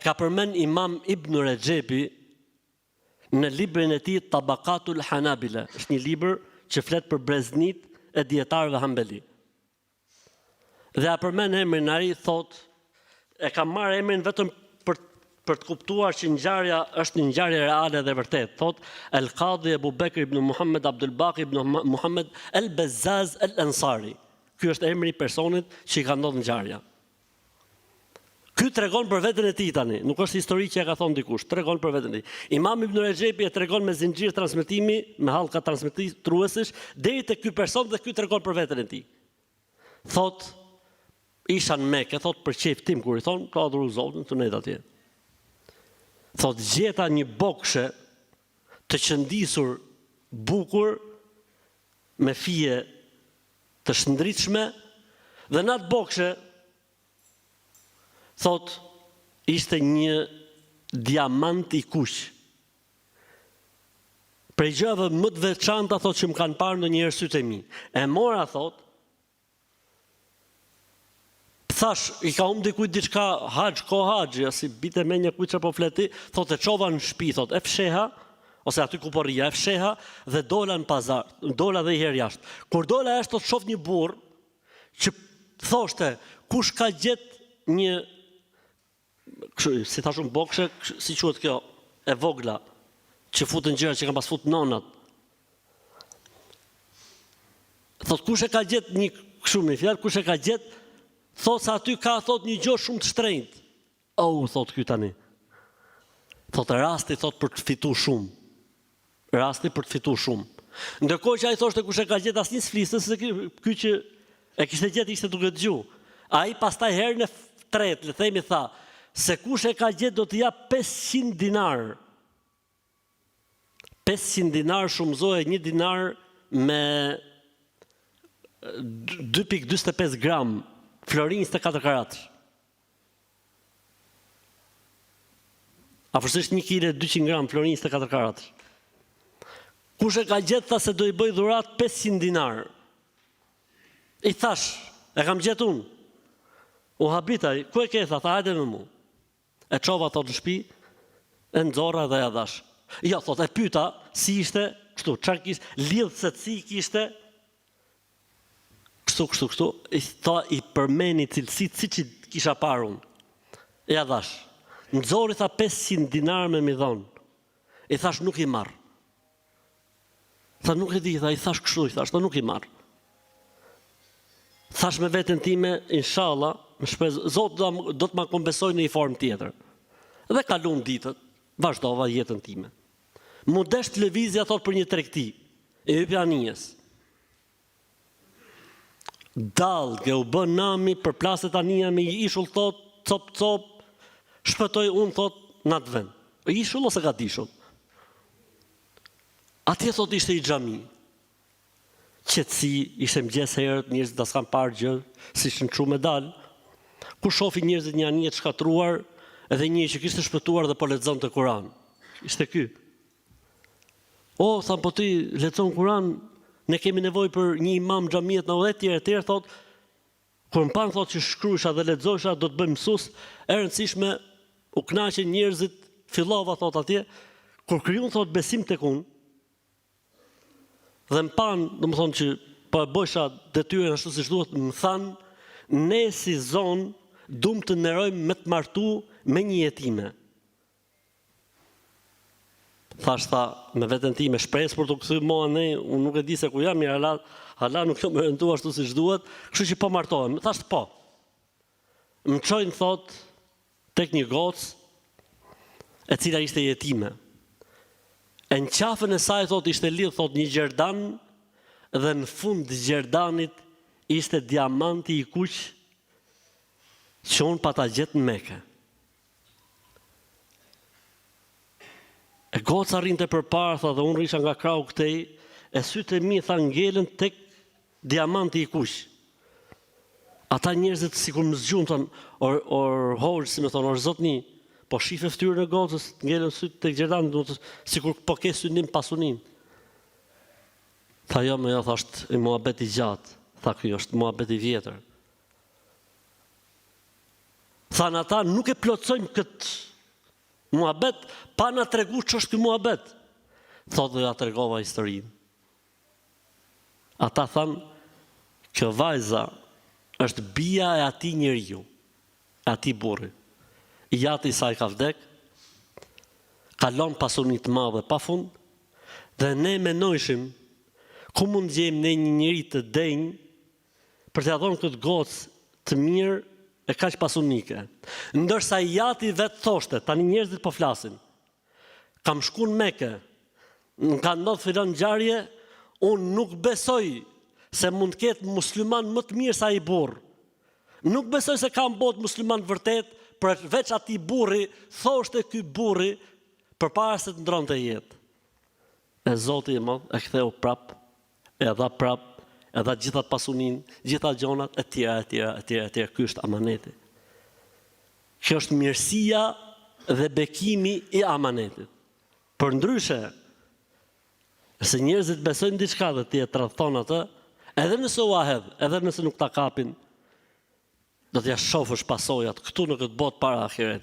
Ka përmend Imam Ibn Rexhepi në librin e tij Tabaqatul Hanabila. Është një libër që flet për breznit e dietarëve Hambeli. Dhe a përmend emrin ai, thot, e ka marrë emrin vetëm për të kuptuar që ngjarja është një ngjarje reale dhe vërtet. Thot El Qadhi Abu Bekr ibn Muhammed Abdul Baqi ibn Muhammed El Bezzaz El Ansari. Ky është emri i personit që i ka ndodhur ngjarja. Ky tregon për veten e tij tani, nuk është histori që e ka thonë dikush, tregon për veten e tij. Imam Ibn Rexhepi e tregon me zinxhir transmetimi, me hallka transmetuesish deri te ky person dhe ky tregon për veten e tij. Thot isha në Mekë, thot për çejf tim kur i thon, ka adhuru Zotin tunet atje. Thot gjeta një bokshe të qëndisur bukur me fije të shëndritshme dhe në atë bokshe thot ishte një diamant i kuq. Prej gjëve më të veçanta thot që më kanë parë ndonjëherë sytë e mi. E mora thot, thash, i ka dikujt diçka haxhi, si bite me një kujt që po fleti, thot e çova në shtëpi, thot e fsheha, ose aty ku po rria, e fsheha dhe dola në pazar, dola dhe i herë jashtë. Kur dola jashtë, thot shoh një burr që thoshte, kush ka gjet një, si thashun bokshe, si quhet kjo, e vogla, që futen gjëra që kanë pas fut nonat. Thot kush e ka gjet një kështu me fjalë, kush e ka gjet, thot se aty ka thot një gjë shumë të shtrenjtë. Thot ky tani. Thot rasti thot për të fituar shumë. Rasti për të fituar shumë. Ndërkohë që ai thoshte kush e ka gjet asnjë s'fliste se ky që e kishte gjet ishte duke dëgjuar. Ai pastaj herën e tretë, le themi tha, se kush e ka gjet do të jap 500 dinar. 500 dinar shumëzohet 1 dinar me 2.45 gram. Florin 24 karatësh. Afërsisht 1 kg 200 gram florin 24 karatësh. Kush e ka gjetë tha se do i bëj dhurat 500 dinar. I thash, e kam gjetë unë. U habita, ku e ke tha, hajde me mu. E çova thot në shtëpi, e nxorra dhe ja dhash. Ja thot, e pyeta si ishte, kështu, çfarë kishte, lidhse si kishte. Kështu, i përmeni cilësit si që kisha parë unë. Ja dhash, nxori tha 500 dinar me mi dhonë. I thash nuk i marr. Tha nuk e di, tha i thash kështu, i thash, tha nuk i marr. Thash me veten time, inshallah, Zoti do të ma kompensoj në një formë tjetër. Dhe kalon ditët, vazhdova jetën time. Mu desh televizja thot për një tregti, e hypja anijes. Dallgë u bën nami për plaset anija me ishull thot, cop, shpëtoj unë thot në atë vend. Ishull ose ka dishull? Atje thot ishte i xhami. Qetësi, ishte mëngjes herët, njerëzit da s'kan parë gjë, si shën çu me dal. Ku shofi njerëzit një anije të shkatruar, edhe një që kishte shpëtuar dhe po lexonte Kur'an. Ishte ky. Tha po ti lexon Kur'an, ne kemi nevojë për një imam xhamiet në udhëhet tjerë, thot, kur më pan thot që shkruajsha dhe lexoesha do të bëj mësues, e rëndësishme u kënaqën njerëzit, fillova thot atje, kur krijon thot besim tek unë. Dhe më pan, domethënë që po e bësha detyrën ashtu siç duhet, më than, ne si zonë duam të nderojmë me të martu me një jetime. Thash tha, me veten time shpresë për të kthyr mua ne, unë nuk e di se ku jam, hala nuk jam menduar ashtu siç duhet, kështu që po martohem. Thash po. Më çojnë thot tek një gocë e cila ishte jetime. E në qafën e saj thot ishte lidh thot një gjerdan dhe në fund të gjerdanit ishte diamanti i kuq që unë pa ta gjetë në Mekë. E goca rinte përpara, tha, dhe unë risha nga krau këtej, e sytë e mi, tha, ngelen tek diamanti i kuq. Ata njerëzit si kur më zgjun, thanë, or si me thonë, or zotni, po shife ftyrën e gocës, ngelen sytë tek gjerdanit, si kur po ke synim pasunin. Tha, jo, me jo, tha, është i muhabet i gjatë, tha, kjo është muhabet i vjetër. Thanë ata, nuk e plotsojmë këtë Muhabet, pa na tregu që është ky muhabet. Thotë dhe ja tregova historinë. Ata thanë, kjo vajza është bia e atij njeriu, atij burri. Jati i saj ka vdek, kalon pasuni të madhe pafund, dhe ne menojshim ku mund gjejmë ne një njeri të denj për t'ia dhënë këtë gocë të mirë e kaq pasunike. Ndërsa jati vetë thoshte, tani njerëzit po flasin. Kam shku në Mekë, ka ndodhur filon ngjarje, unë nuk besoj se mund të ketë musliman më të mirë sa ai burr. Nuk besoj se ka në botë musliman vërtet, përveç atij burri, thoshte ky burri përpara se të ndronte jetë. E Zoti i Madh e ktheu prap, e dha prap, e dha gjithat pasunin, gjitha gjonat, e tjera. Ky është amaneti. Kjo është mirësia dhe bekimi i amanetit. Për ndryshe, se njerëzit besojnë diçka dhe ti e tradhton atë, edhe nëse u ahet, edhe nëse nuk ta kapin, do t'ja shofësh pasojat këtu në këtë botë para ahiretit.